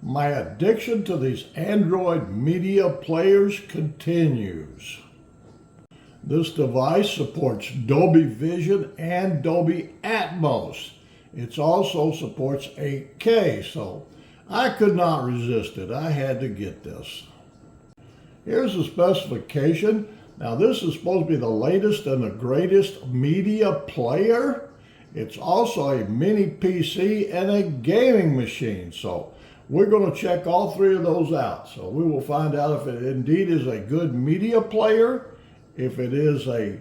My addiction to these Android media players continues. This device supports Dolby Vision and Dolby Atmos. It also supports 8K, so I could not resist it. I had to get this. Here's the specification. Now this is supposed to be the latest and the greatest media player. It's also a mini PC and a gaming machine. So we're going to check all three of those out. So we will find out if it indeed is a good media player, if it is a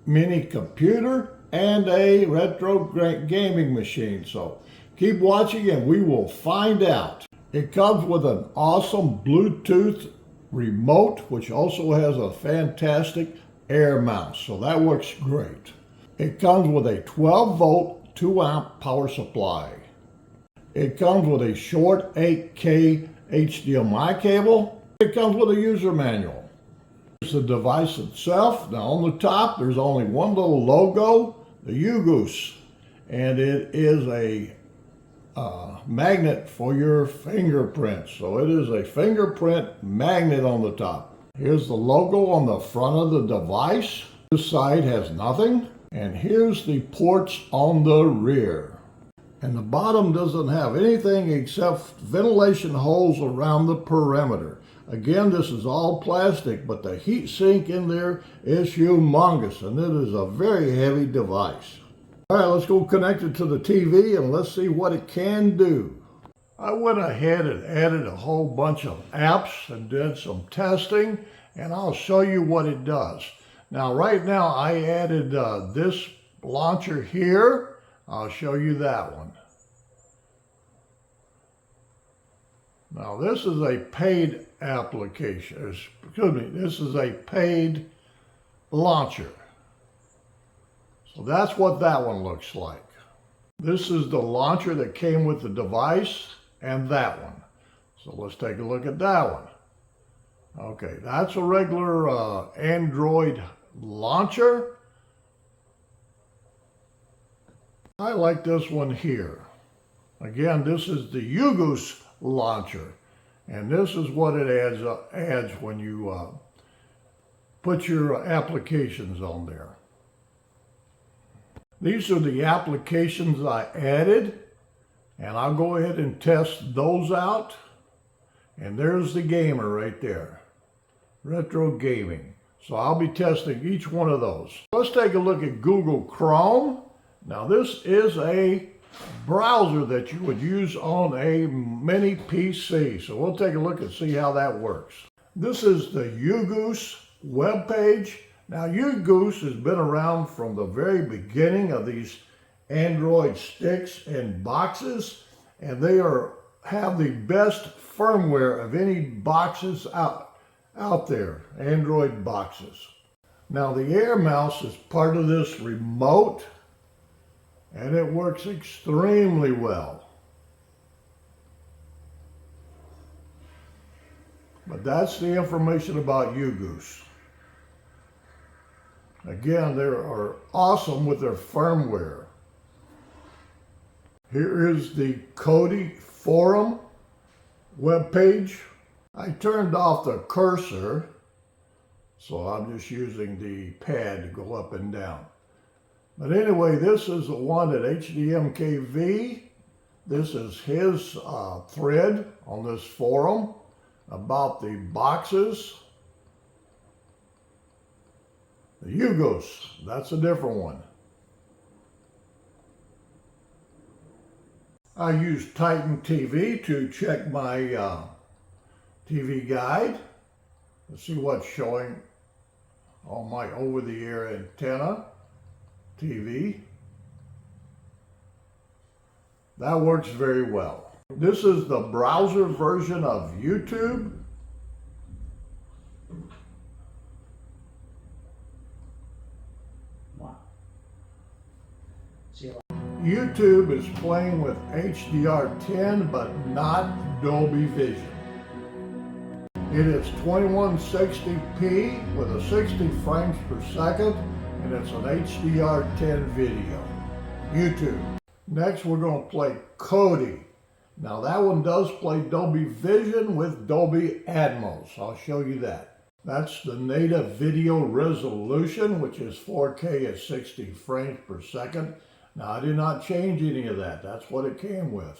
mini computer, and a retro gaming machine. So keep watching and we will find out. It comes with an awesome Bluetooth remote, which also has a fantastic air mouse. So that works great. It comes with a 12-volt, 2-amp power supply. It comes with a short 8K HDMI cable. It comes with a user manual. Here's the device itself. Now on the top, there's only one little logo, the Ugoos, and it is a magnet for your fingerprints. So it is a fingerprint magnet on the top. Here's the logo on the front of the device. This side has nothing. And here's the ports on the rear. And the bottom doesn't have anything except ventilation holes around the perimeter. Again, this is all plastic, but the heat sink in there is humongous, and it is a very heavy device. All right, let's go connect it to the TV and let's see what it can do. I went ahead and added a whole bunch of apps and did some testing, and I'll show you what it does. Now, right now, I added this launcher here. I'll show you that one. Now, this is a paid application. Excuse me, this is a paid launcher. So that's what that one looks like. This is the launcher that came with the device and that one. So let's take a look at that one. Okay, that's a regular Android launcher. I like this one here. Again, this is the Ugoos launcher, and this is what it adds when you put your applications on there. These are the applications I added, and I'll go ahead and test those out. And there's the gamer right there, retro gaming. So I'll be testing each one of those. Let's take a look at Google Chrome. Now this is a browser that you would use on a mini PC. So we'll take a look and see how that works. This is the Ugoos webpage. Now Ugoos has been around from the very beginning of these Android sticks and boxes, and they have the best firmware of any boxes out there, Android boxes. Now the Air Mouse is part of this remote, and it works extremely well. But that's the information about Ugoos. Again, they are awesome with their firmware. Here is the Kodi forum webpage. I turned off the cursor, so I'm just using the pad to go up and down. But anyway, this is the one at HDMKV. This is his thread on this forum about the boxes. The Ugoos, that's a different one. I use Titan TV to check my TV guide to see what's showing on my over-the-air antenna TV. That works very well. This is the browser version of YouTube. Wow. YouTube is playing with HDR10 but not Dolby Vision. It is 2160p with a 60 frames per second, and it's an HDR10 video. YouTube. Next, we're going to play Kodi. Now that one does play Dolby Vision with Dolby Atmos. I'll show you that. That's the native video resolution, which is 4K at 60 frames per second. Now I did not change any of that. That's what it came with.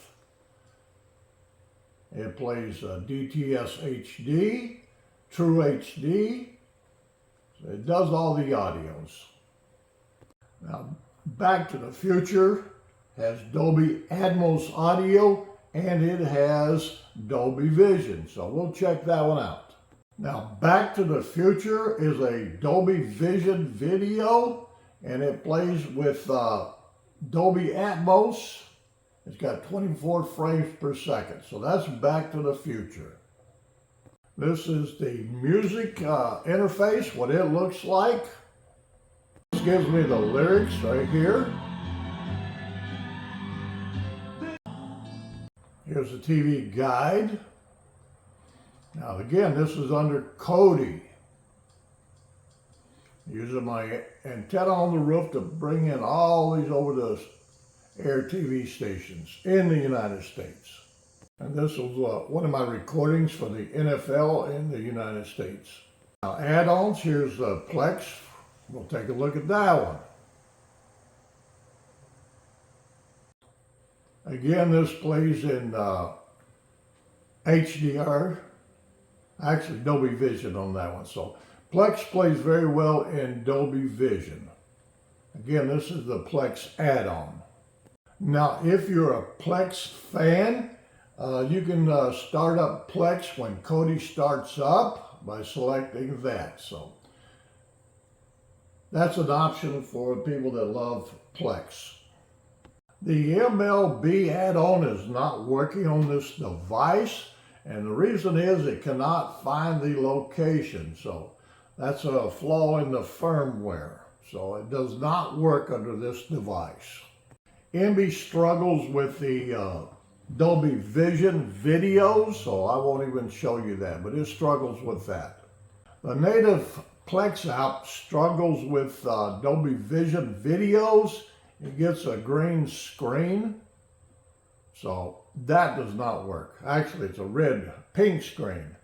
It plays DTS HD, True HD. So it does all the audios. Now, Back to the Future has Dolby Atmos audio and it has Dolby Vision. So we'll check that one out. Now, Back to the Future is a Dolby Vision video and it plays with Dolby Atmos. It's got 24 frames per second. So that's Back to the Future. This is the music interface, what it looks like. This gives me the lyrics right here. Here's the TV guide. Now again, this is under Kodi. Using my antenna on the roof to bring in all these over-the-air TV stations in the United States. And this was one of my recordings for the NFL in the United States. Now add-ons, here's Plex. We'll take a look at that one. Again, this plays in HDR, actually Dolby Vision on that one. So Plex plays very well in Dolby Vision. Again, this is the Plex add-on. Now, if you're a Plex fan, you can start up Plex when Kodi starts up by selecting that. So that's an option for people that love Plex. The MLB add-on is not working on this device, and the reason is it cannot find the location. So that's a flaw in the firmware. So it does not work under this device. MB struggles with the Dolby Vision videos, so I won't even show you that, but it struggles with that. The native Plex app struggles with Dolby Vision videos. It gets a green screen, so that does not work. Actually, it's a red-pink screen,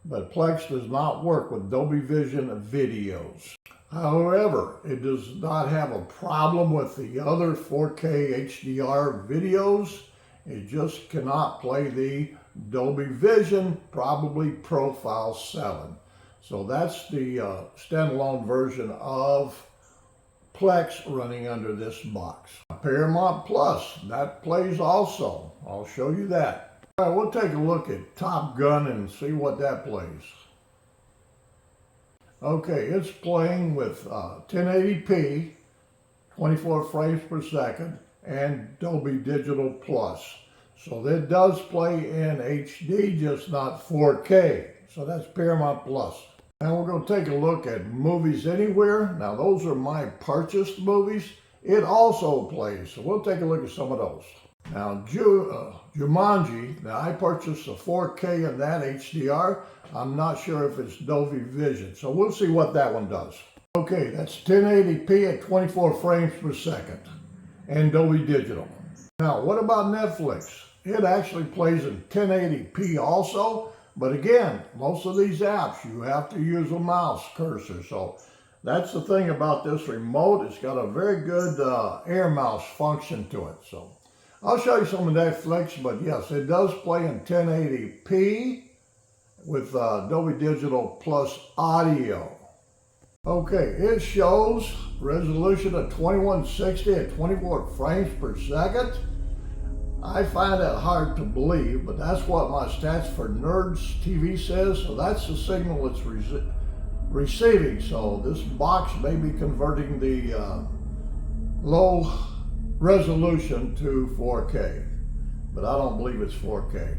but Plex does not work with Dolby Vision videos. However, it does not have a problem with the other 4K HDR videos. It just cannot play the Dolby Vision, probably Profile 7. So that's the standalone version of Plex running under this box. Paramount Plus, that plays also. I'll show you that. All right, we'll take a look at Top Gun and see what that plays. Okay, it's playing with 1080p, 24 frames per second, and Dolby Digital Plus. So that does play in HD, just not 4K. So that's Paramount Plus. Now we're going to take a look at Movies Anywhere. Now those are my purchased movies. It also plays, so we'll take a look at some of those. Now Jumanji, now I purchased a 4K and that HDR. I'm not sure if it's Dolby Vision, so we'll see what that one does. Okay, that's 1080p at 24 frames per second and Dolby Digital. Now what about Netflix? It actually plays in 1080p also. But again, most of these apps, you have to use a mouse cursor. So that's the thing about this remote. It's got a very good air mouse function to it. So I'll show you some of Netflix, but yes, it does play in 1080p with Dolby Digital Plus audio. Okay, it shows resolution of 2160 at 24 frames per second. I find that hard to believe, but that's what my Stats for Nerds TV says, so that's the signal it's receiving. So this box may be converting the low resolution to 4K, but I don't believe it's 4K.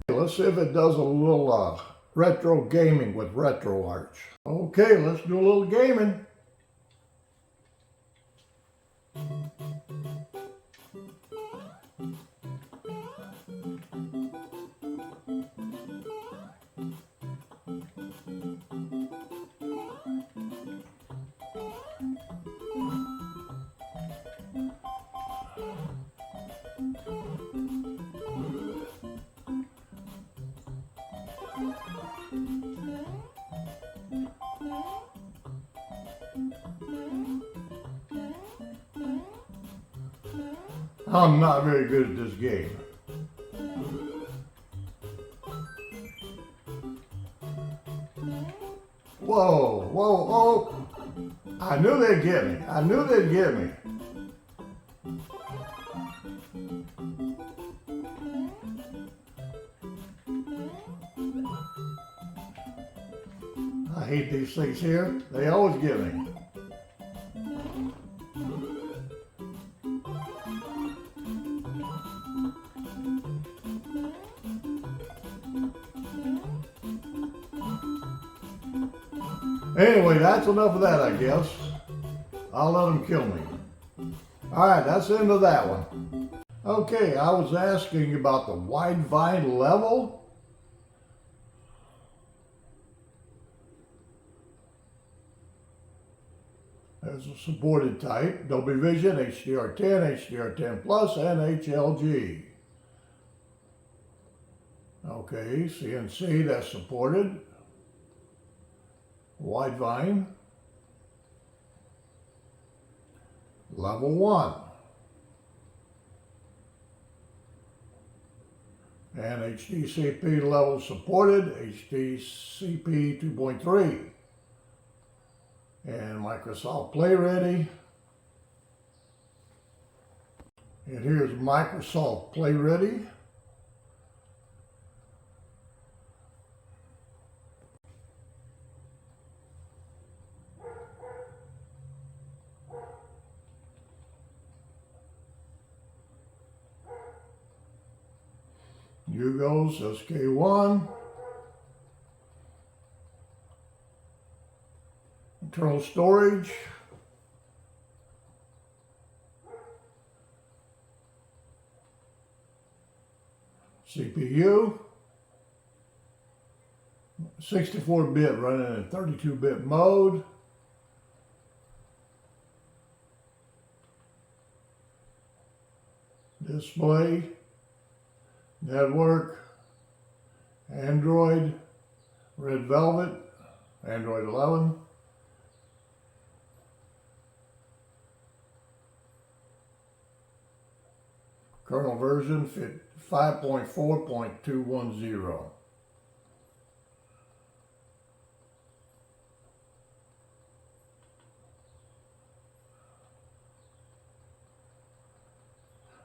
Let's see if it does a little retro gaming with RetroArch. Okay, let's do a little gaming. I'm not very good at this game. Whoa, whoa, oh. I knew they'd get me. I knew they'd get me. I hate these things here. They always get me. Anyway, that's enough of that, I guess. I'll let them kill me. All right, that's the end of that one. Okay, I was asking about the wide vine level. There's a supported type, Dolby Vision, HDR10, HDR10 Plus, and HLG. Okay, CNC, that's supported. Wide vine. Level 1. And HDCP level supported, HDCP 2.3. And Microsoft Play Ready. And here's Microsoft Play Ready. Ugoos SK1. Internal storage. CPU. 64-bit running in 32-bit mode. Display. Network. Android. Red Velvet. Android 11. Kernel version 5.4.210.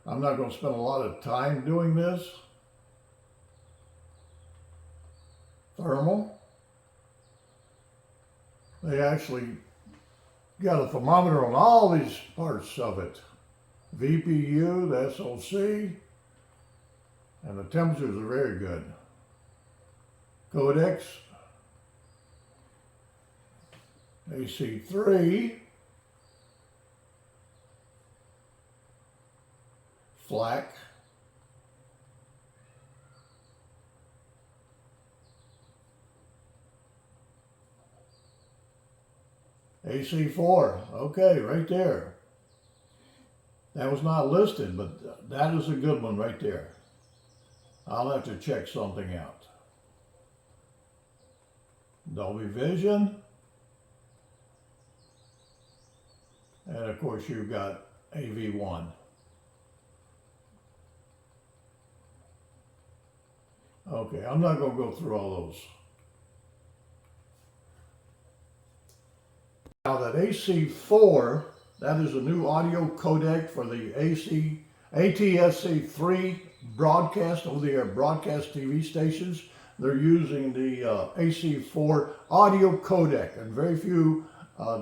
I'm not going to spend a lot of time doing this. Thermal. They actually got a thermometer on all these parts of it. VPU, the SoC, and the temperatures are very good. Codecs, AC3, FLAC, AC4, okay, right there. That was not listed, but that is a good one right there. I'll have to check something out. Dolby Vision. And of course you've got AV1. Okay, I'm not going to go through all those. Now that AC4, that is a new audio codec for the ATSC3 broadcast, over-the-air broadcast TV stations. They're using the AC4 audio codec, and very few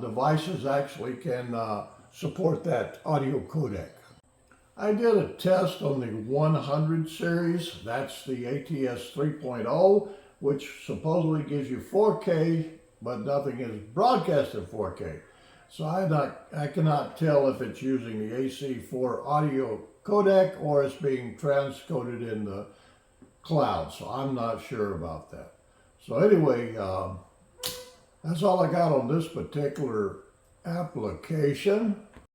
devices actually can support that audio codec. I did a test on the 100 series. That's the ATS 3.0, which supposedly gives you 4K, but nothing is broadcast in 4K. So I cannot tell if it's using the AC4 audio codec or it's being transcoded in the cloud. So I'm not sure about that. So anyway, that's all I got on this particular application.